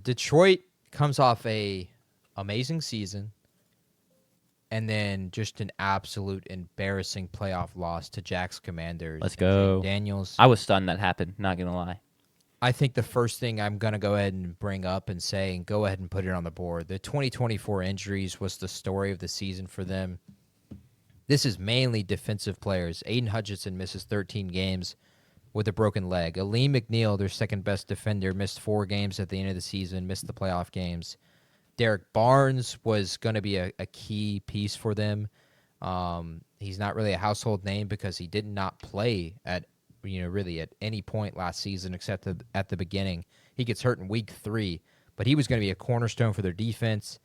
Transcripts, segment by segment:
Detroit comes off a amazing season and then just an absolute embarrassing playoff loss to Jack's Commanders. Let's and go. Jake Daniels. I was stunned that happened, not going to lie. I think the first thing I'm going to go ahead and bring up and say, and go ahead and put it on the board, the 2024 injuries was the story of the season for them. This is mainly defensive players. Aiden Hutchinson misses 13 games with a broken leg. Aleem McNeil, their second-best defender, missed 4 games at the end of the season, missed the playoff games. Derek Barnes was going to be a key piece for them. He's not really a household name because he did not play at really at any point last season except at the beginning. He gets hurt in week 3, but he was going to be a cornerstone for their defense.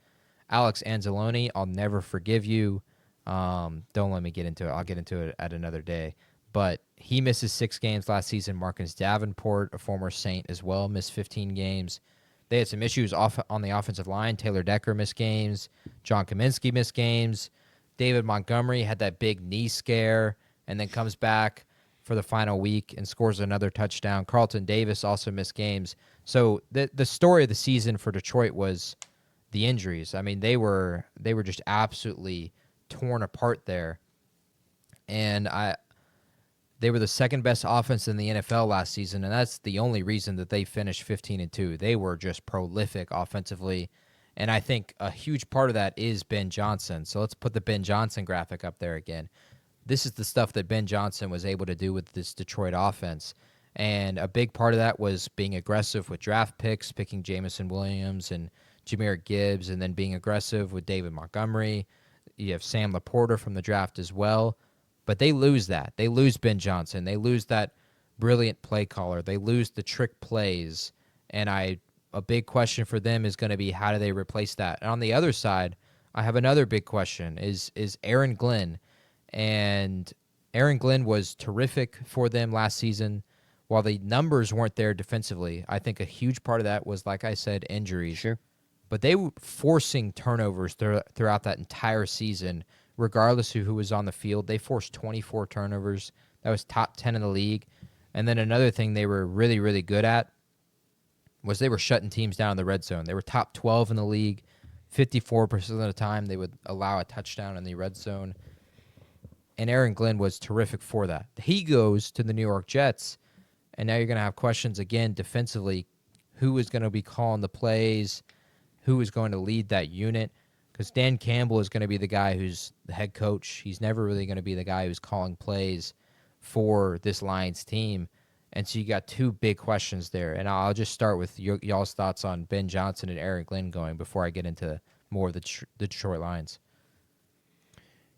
Alex Anzalone, I'll never forgive you. Don't let me get into it. I'll get into it at another day. But he misses 6 games last season. Marcus Davenport, a former Saint as well, missed 15 games. They had some issues on the offensive line. Taylor Decker missed games. John Kaminsky missed games. David Montgomery had that big knee scare and then comes back for the final week and scores another touchdown. Carlton Davis also missed games. So the story of the season for Detroit was the injuries. I mean, they were just absolutely torn apart there. And they were the second best offense in the NFL last season, and that's the only reason that they finished 15-2. They were just prolific offensively, and I think a huge part of that is Ben Johnson. So let's put the Ben Johnson graphic up there again. This is the stuff that Ben Johnson was able to do with this Detroit offense, and a big part of that was being aggressive with draft picks, picking Jamison Williams and Jahmyr Gibbs, and then being aggressive with David Montgomery. You have Sam Laporta from the draft as well. But they lose that. They lose Ben Johnson. They lose that brilliant play caller. They lose the trick plays. And a big question for them is going to be how do they replace that? And on the other side, I have another big question is Aaron Glenn. And Aaron Glenn was terrific for them last season. While the numbers weren't there defensively, I think a huge part of that was, like I said, injuries. Sure. But they were forcing turnovers throughout that entire season. Regardless of who was on the field, they forced 24 turnovers. That was top 10 in the league. And then another thing they were really, really good at was they were shutting teams down in the red zone. They were top 12 in the league. 54% of the time they would allow a touchdown in the red zone. And Aaron Glenn was terrific for that. He goes to the New York Jets, and now you're going to have questions again defensively. Who is going to be calling the plays? Who is going to lead that unit? Because Dan Campbell is going to be the guy who's the head coach. He's never really going to be the guy who's calling plays for this Lions team. And so you got 2 big questions there. And I'll just start with y'all's thoughts on Ben Johnson and Aaron Glenn going before I get into more of the Detroit Lions.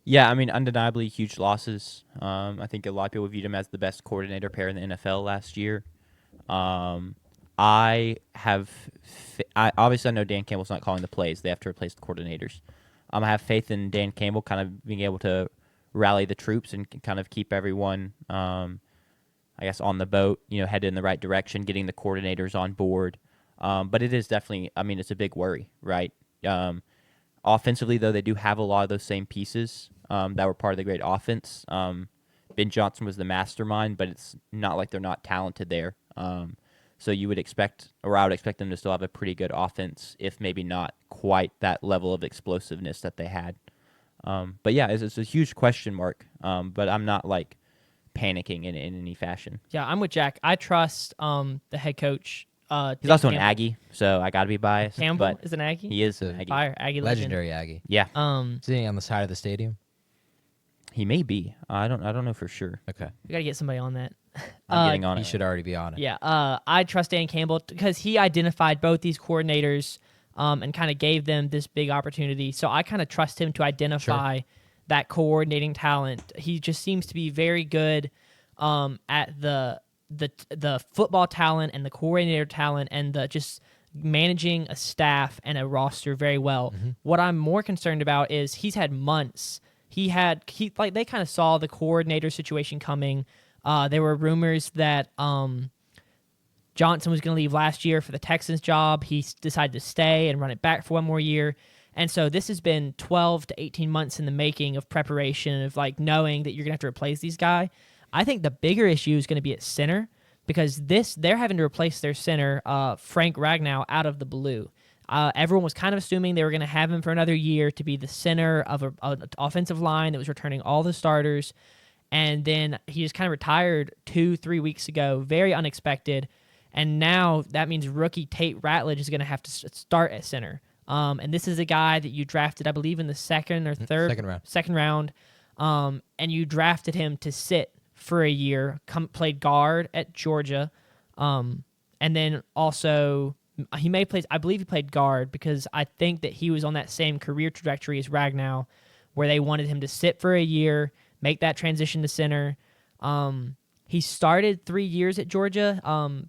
Yeah, I mean, undeniably huge losses. I think a lot of people viewed him as the best coordinator pair in the NFL last year. I obviously know Dan Campbell's not calling the plays. They have to replace the coordinators. I have faith in Dan Campbell kind of being able to rally the troops and kind of keep everyone, I guess, on the boat, headed in the right direction, getting the coordinators on board. But it is definitely, I mean, it's a big worry, right? Offensively, though, they do have a lot of those same pieces that were part of the great offense. Ben Johnson was the mastermind, but it's not like they're not talented there. So you would expect, or I would expect them to still have a pretty good offense, if maybe not quite that level of explosiveness that they had. But yeah, it's a huge question mark. But I'm not like panicking in any fashion. Yeah, I'm with Jack. I trust the head coach. He's also an Aggie, so I got to be biased. Campbell but is an Aggie. He is an Aggie. Fire Aggie Legendary legend. Aggie. Yeah. Sitting on the side of the stadium. He may be. I don't know for sure. Okay. We got to get somebody on that. I'm getting on it. He should already be on it. Yeah. I trust Dan Campbell because he identified both these coordinators and kind of gave them this big opportunity. So I kind of trust him to identify that coordinating talent. He just seems to be very good at the football talent and the coordinator talent and the just managing a staff and a roster very well. Mm-hmm. What I'm more concerned about is he's had months. They kind of saw the coordinator situation coming. There were rumors that Johnson was going to leave last year for the Texans job. He decided to stay and run it back for one more year. And so this has been 12 to 18 months in the making of preparation of like knowing that you're going to have to replace these guys. I think the bigger issue is going to be at center because they're having to replace their center, Frank Ragnow, out of the blue. Everyone was kind of assuming they were going to have him for another year to be the center of an offensive line that was returning all the starters. And then he just kind of retired 2-3 weeks ago, very unexpected. And now that means rookie Tate Ratledge is going to have to start at center. And this is a guy that you drafted, I believe, in the second round. And you drafted him to sit for a year, played guard at Georgia. And then also he I believe he played guard because I think that he was on that same career trajectory as Ragnow, where they wanted him to sit for a year, make that transition to center. He started 3 years at Georgia,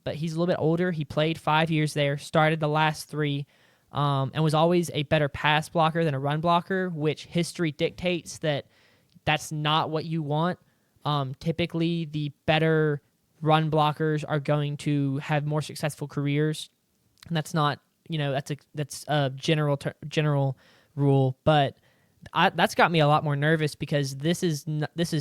but he's a little bit older. He played 5 years there, started the last 3, and was always a better pass blocker than a run blocker, which history dictates that that's not what you want. Typically, the better run blockers are going to have more successful careers, and that's not, that's a general rule, but that's got me a lot more nervous because this was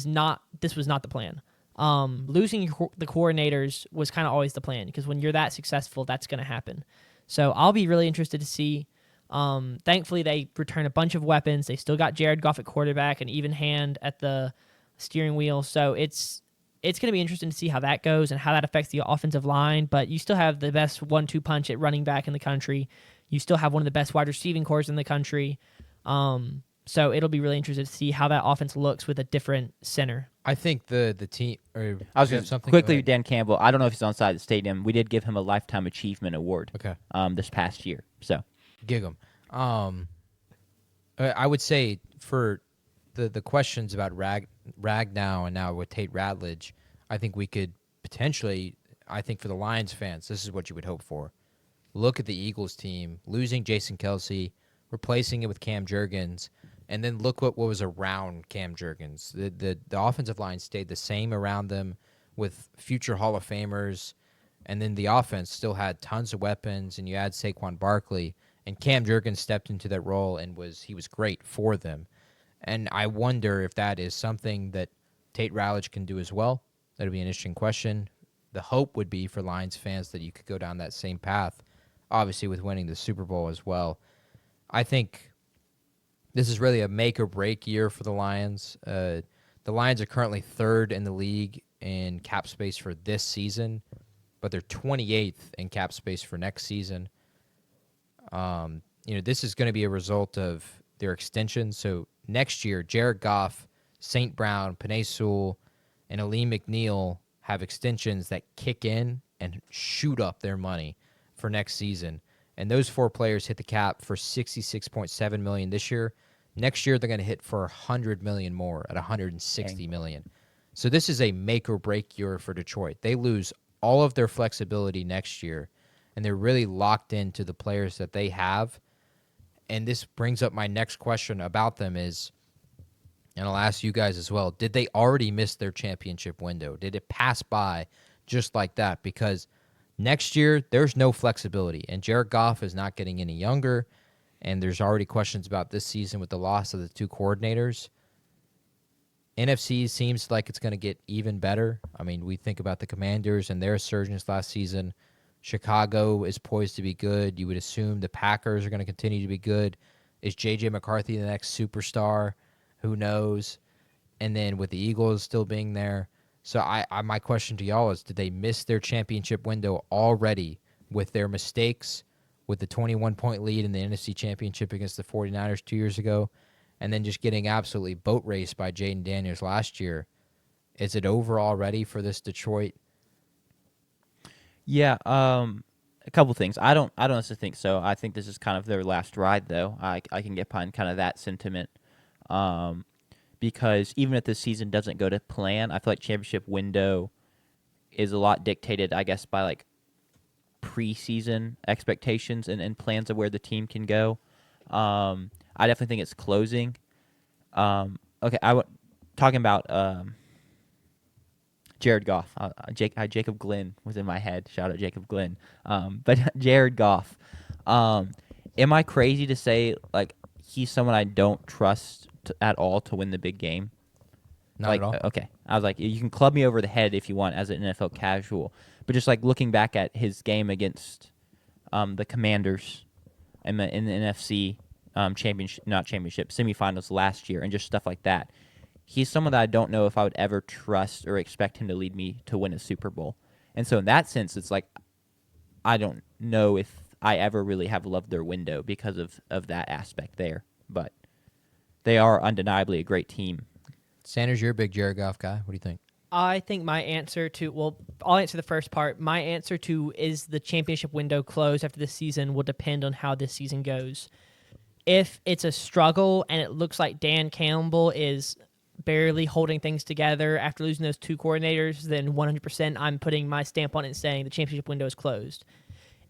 not the plan. Losing the coordinators was kind of always the plan because when you're that successful, that's going to happen. So I'll be really interested to see. Thankfully, they return a bunch of weapons. They still got Jared Goff at quarterback, an even hand at the steering wheel. So it's going to be interesting to see how that goes and how that affects the offensive line. But you still have the best 1-2 punch at running back in the country. You still have one of the best wide receiving cores in the country. So it'll be really interesting to see how that offense looks with a different center. I think the team. Or I was going to quickly, Dan Campbell. I don't know if he's on side of the stadium. We did give him a Lifetime Achievement Award. Okay. This past year. So gig him. I would say for the questions about Ragnow and now with Tate Ratledge, I think we could potentially. I think for the Lions fans, this is what you would hope for. Look at the Eagles team losing Jason Kelce, replacing it with Cam Jurgens. And then look what was around Cam Jurgens. The offensive line stayed the same around them with future Hall of Famers. And then the offense still had tons of weapons. And you add Saquon Barkley. And Cam Jurgens stepped into that role and he was great for them. And I wonder if that is something that Tate Ratledge can do as well. That would be an interesting question. The hope would be for Lions fans that you could go down that same path, obviously with winning the Super Bowl as well. I think this is really a make-or-break year for the Lions. The Lions are currently 3rd in the league in cap space for this season, but they're 28th in cap space for next season. This is going to be a result of their extension. So next year, Jared Goff, St. Brown, Penei Sewell, and Aleem McNeil have extensions that kick in and shoot up their money for next season. And those 4 players hit the cap for $66.7 million this year. Next year, they're going to hit for $100 million more at $160 million. So this is a make-or-break year for Detroit. They lose all of their flexibility next year, and they're really locked into the players that they have. And this brings up my next question about them is, and I'll ask you guys as well, did they already miss their championship window? Did it pass by just like that? Because next year, there's no flexibility, and Jared Goff is not getting any younger, and there's already questions about this season with the loss of the 2 coordinators. NFC seems like it's going to get even better. I mean, we think about the Commanders and their resurgence last season. Chicago is poised to be good. You would assume the Packers are going to continue to be good. Is J.J. McCarthy the next superstar? Who knows? And then with the Eagles still being there. So my question to y'all is, did they miss their championship window already with their mistakes, with the 21-point lead in the NFC Championship against the 49ers 2 years ago, and then just getting absolutely boat raced by Jaden Daniels last year? Is it over already for this Detroit? Yeah, a couple things. I don't necessarily think so. I think this is kind of their last ride, though. I can get behind kind of that sentiment. Because even if this season doesn't go to plan, I feel like championship window is a lot dictated, I guess, by like preseason expectations and plans of where the team can go. I definitely think it's closing. Okay, talking about Jared Goff. Jacob Glenn was in my head. Shout out Jacob Glenn. But Jared Goff. Am I crazy to say like he's someone I don't trust at all to win the big game? Not at all. Okay. I was like, you can club me over the head if you want as an NFL casual, But just like looking back at his game against the Commanders in the NFC championship semifinals last year, and just stuff like that, he's someone that I don't know if I would ever trust or expect him to lead me to win a Super Bowl. And so in that sense, it's like I don't know if I ever really have loved their window because of that aspect there. But they are undeniably a great team. Sanders, you're a big Jared Goff guy. What do you think? I think my answer to, well, I'll answer the first part. My answer to is the championship window closed after this season will depend on how this season goes. If it's a struggle and it looks like Dan Campbell is barely holding things together after losing those two coordinators, then 100% I'm putting my stamp on it and saying the championship window is closed.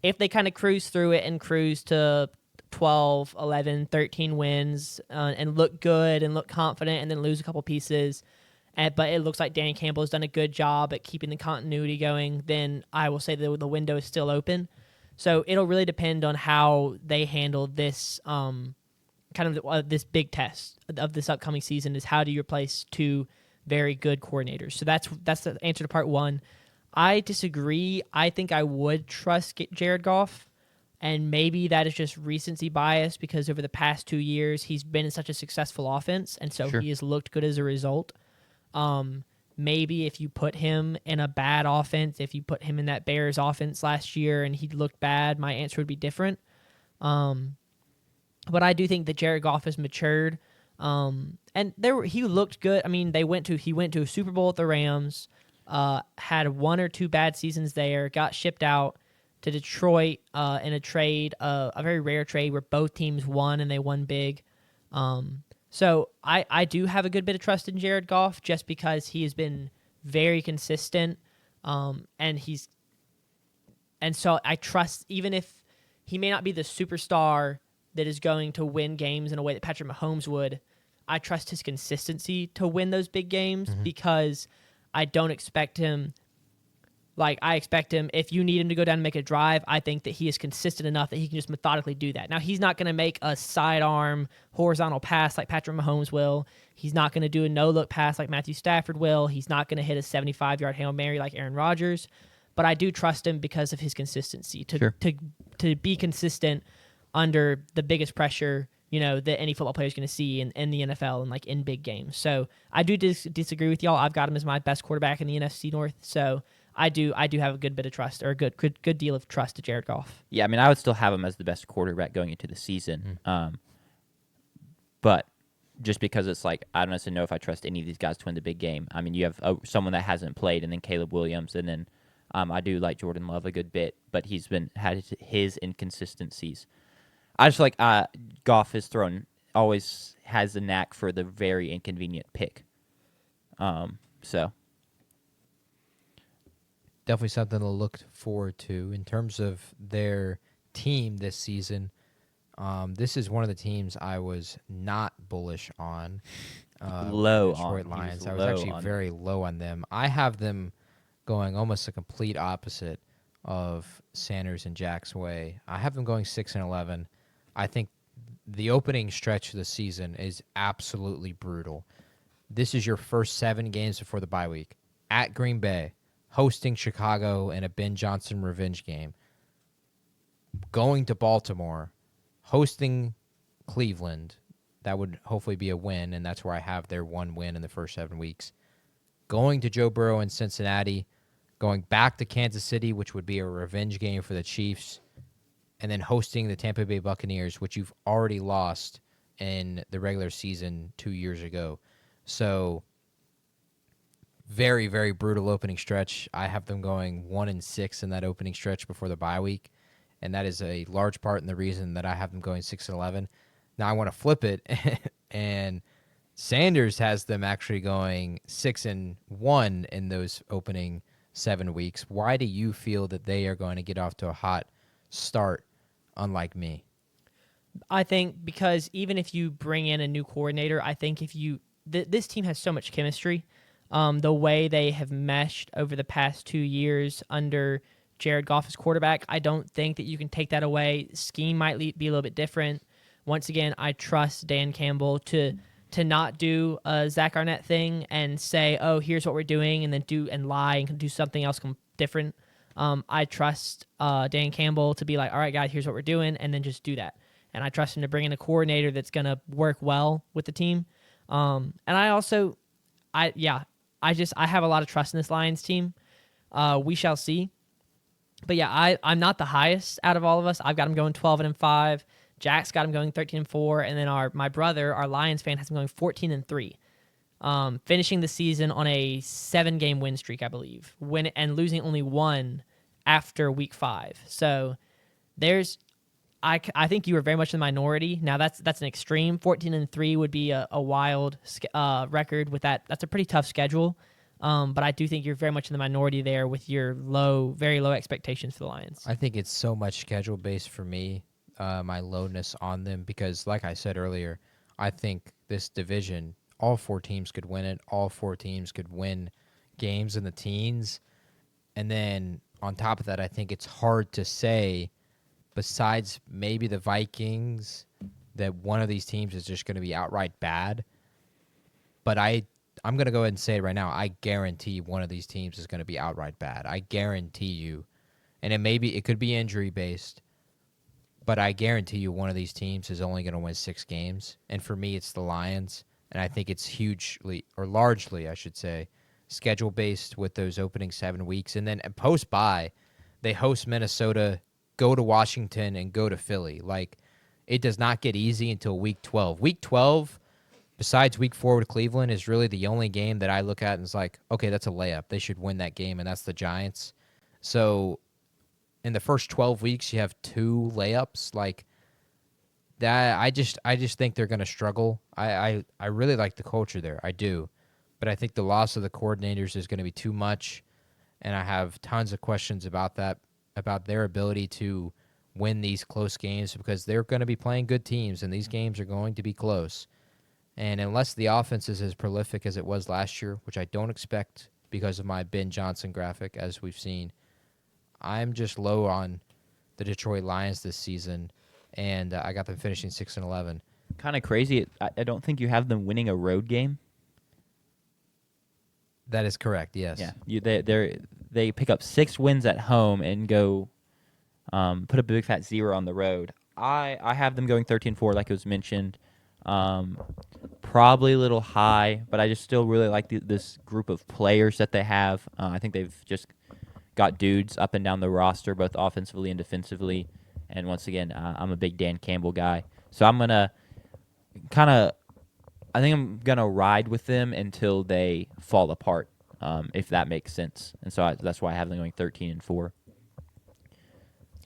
If they kind of cruise through it and cruise to 12, 11, 13 wins and look good and look confident and then lose a couple pieces, but it looks like Dan Campbell has done a good job at keeping the continuity going, then I will say that the window is still open. So it'll really depend on how they handle this this big test of this upcoming season, is how do you replace two very good coordinators. So that's the answer to part one. I disagree. I think I would trust Jared Goff, and maybe that is just recency bias because over the past 2 years he's been in such a successful offense, and so Sure. he has looked good as a result. Maybe if you put him in a bad offense, if you put him in that Bears offense last year and he looked bad, my answer would be different. But I do think that Jared Goff has matured. And he looked good. I mean, he went to a Super Bowl with the Rams, had 1 or 2 bad seasons there, got shipped out to Detroit in a trade, a very rare trade where both teams won and they won big. So I do have a good bit of trust in Jared Goff just because he has been very consistent, and so I trust, even if he may not be the superstar that is going to win games in a way that Patrick Mahomes would, I trust his consistency to win those big games because I don't expect him. I expect him, if you need him to go down and make a drive, I think that he is consistent enough that he can just methodically do that. Now, he's not going to make a sidearm horizontal pass like Patrick Mahomes will. He's not going to do a no-look pass like Matthew Stafford will. He's not going to hit a 75-yard Hail Mary like Aaron Rodgers. But I do trust him because of his consistency, to be consistent under the biggest pressure, that any football player is going to see in the NFL and in big games. So I do disagree with y'all. I've got him as my best quarterback in the NFC North. So I do have a good bit of trust, or a good deal of trust to Jared Goff. Yeah, I mean, I would still have him as the best quarterback going into the season. But just because it's I don't necessarily know if I trust any of these guys to win the big game. I mean, you have someone that hasn't played, and then Caleb Williams, and then I do like Jordan Love a good bit, but he's had his inconsistencies. I just Goff always has a knack for the very inconvenient pick. So. Definitely something to look forward to in terms of their team this season. This is one of the teams I was not bullish on. Low Detroit on Lions. I low was actually on very low on them. I have them going almost the complete opposite of Sanders and Jack's way. I have them going 6-11. I think the opening stretch of the season is absolutely brutal. This is your first 7 games before the bye week at Green Bay, hosting Chicago in a Ben Johnson revenge game, going to Baltimore, hosting Cleveland. That would hopefully be a win, and that's where I have their 1 win in the first 7 weeks. Going to Joe Burrow in Cincinnati, going back to Kansas City, which would be a revenge game for the Chiefs, and then hosting the Tampa Bay Buccaneers, which you've already lost in the regular season 2 years ago. So very, very brutal opening stretch. I have them going 1-6 in that opening stretch before the bye week, and that is a large part in the reason that I have them going 6-11. Now I want to flip it, and Sanders has them actually going 6-1 in those opening 7 weeks. Why do you feel that they are going to get off to a hot start, unlike me? I think because even if you bring in a new coordinator, I think this team has so much chemistry. The way they have meshed over the past 2 years under Jared Goff as quarterback, I don't think that you can take that away. Scheme might be a little bit different. Once again, I trust Dan Campbell to not do a Zach Arnett thing and say, oh, here's what we're doing, and then lie and do something else different. I trust Dan Campbell to be like, all right, guys, here's what we're doing, and then just do that. And I trust him to bring in a coordinator that's going to work well with the team. And I also, I have a lot of trust in this Lions team. We shall see. But yeah, I'm not the highest out of all of us. I've got him going 12-5. Jack's got him going 13-4, and then my brother, our Lions fan, has him going 14-3. Finishing the season on a 7-game win streak, I believe, and losing only one after week 5. So I think you were very much in the minority. Now that's an extreme. 14-3 would be a wild record with that. That's a pretty tough schedule. But I do think you're very much in the minority there with your very low expectations for the Lions. I think it's so much schedule based for me, my lowness on them, because like I said earlier, I think this division, all 4 teams could win it. All 4 teams could win games in the teens. And then on top of that, I think it's hard to say, besides maybe the Vikings, that one of these teams is just going to be outright bad. But I'm going to go ahead and say it right now. I guarantee one of these teams is going to be outright bad. I guarantee you. And it could be injury based, but I guarantee you one of these teams is only going to win 6 games. And for me, it's the Lions. And I think it's largely, I should say, schedule based with those opening 7 weeks. And then post bye, they host Minnesota, go to Washington, and go to Philly. Like, it does not get easy until week 12. Week 12, besides week 4 with Cleveland, is really the only game that I look at and is like, okay, that's a layup. They should win that game, and that's the Giants. So in the first 12 weeks, you have 2 layups. Like, that, I just think they're going to struggle. I really like the culture there. I do. But I think the loss of the coordinators is going to be too much, and I have tons of questions about that, about their ability to win these close games, because they're going to be playing good teams, and these games are going to be close. And unless the offense is as prolific as it was last year, which I don't expect because of my Ben Johnson graphic, as we've seen, I'm just low on the Detroit Lions this season, and I got them finishing 6-11. Kind of crazy. I don't think you have them winning a road game. That is correct, yes. Yeah, they pick up 6 wins at home and go put a big fat 0 on the road. I have them going 13-4, like it was mentioned. Probably a little high, but I just still really like this group of players that they have. I think they've just got dudes up and down the roster, both offensively and defensively. And once again, I'm a big Dan Campbell guy, so I'm gonna I think I'm gonna ride with them until they fall apart, if that makes sense. And so that's why I have them going 13-4.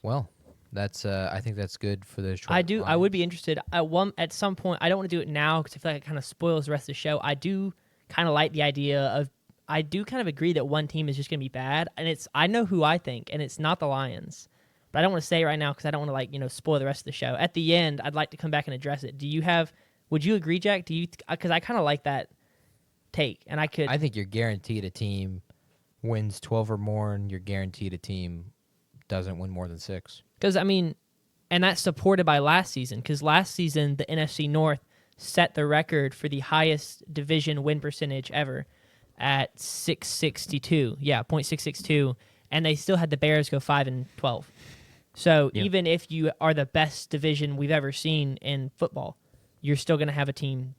Well, that's I think that's good for the Detroit I Lions. would be interested at some point. I don't want to do it now because I feel like it kind of spoils the rest of the show. I do kind of like the idea of. I do kind of agree that one team is just going to be bad, and I know who I think, and it's not the Lions. But I don't want to say it right now because I don't want to spoil the rest of the show. At the end, I'd like to come back and address it. Would you agree, Jack? Because I kind of like that take, and I think you're guaranteed a team wins 12 or more, and you're guaranteed a team doesn't win more than 6. Because and that's supported by last season. Because last season the NFC North set the record for the highest division win percentage ever at 662. Yeah, .662, and they still had the Bears go 5-12. So even if you are the best division we've ever seen in football, you're still going to have a team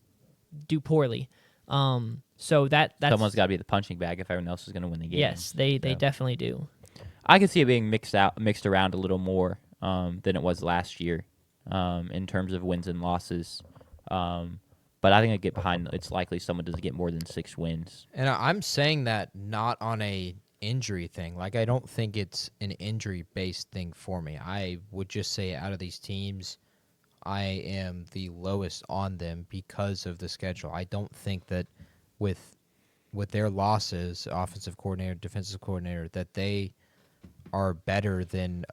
do poorly. So that's someone's got to be the punching bag if everyone else is going to win the game. Yes, they definitely do. I could see it being mixed around a little more than it was last year in terms of wins and losses. But I think I get behind. It's likely someone does get more than 6 wins. And I'm saying that not on a injury thing. Like, I don't think it's an injury-based thing for me. I would just say out of these teams, I am the lowest on them because of the schedule. I don't think that with their losses, offensive coordinator, defensive coordinator, that they are better than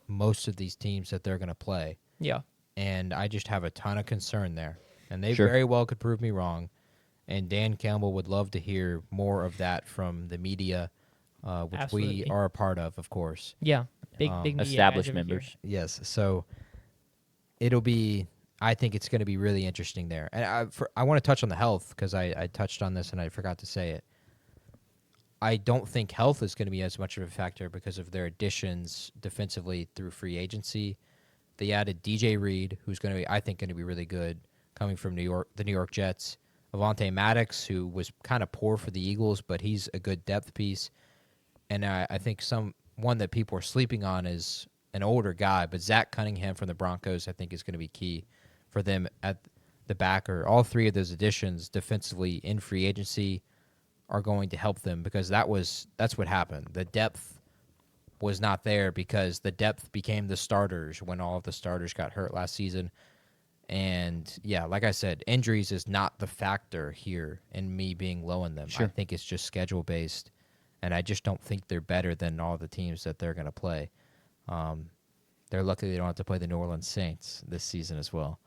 most of these teams that they're going to play. Yeah. And I just have a ton of concern there. And they Sure. very well could prove me wrong. And Dan Campbell would love to hear more of that from the media, which Absolutely. we are a part of course. Yeah. Big media Established guys over here. members. Yes. So I think it's going to be really interesting there. And I want to touch on the health because I touched on this and I forgot to say it. I don't think health is going to be as much of a factor because of their additions defensively through free agency. They added DJ Reed, who's going to be, I think, going to be really good, coming from the New York Jets. Avonte Maddox, who was kind of poor for the Eagles, but he's a good depth piece. And I think one that people are sleeping on is an older guy, but Zach Cunningham from the Broncos, I think, is going to be key for them at the backer. All three of those additions defensively in free agency are going to help them because that's what happened. The depth was not there because the depth became the starters when all of the starters got hurt last season. And, yeah, like I said, injuries is not the factor here in me being low in them. Sure. I think it's just schedule-based, and I just don't think they're better than all the teams that they're going to play. They're lucky they don't have to play the New Orleans Saints this season as well.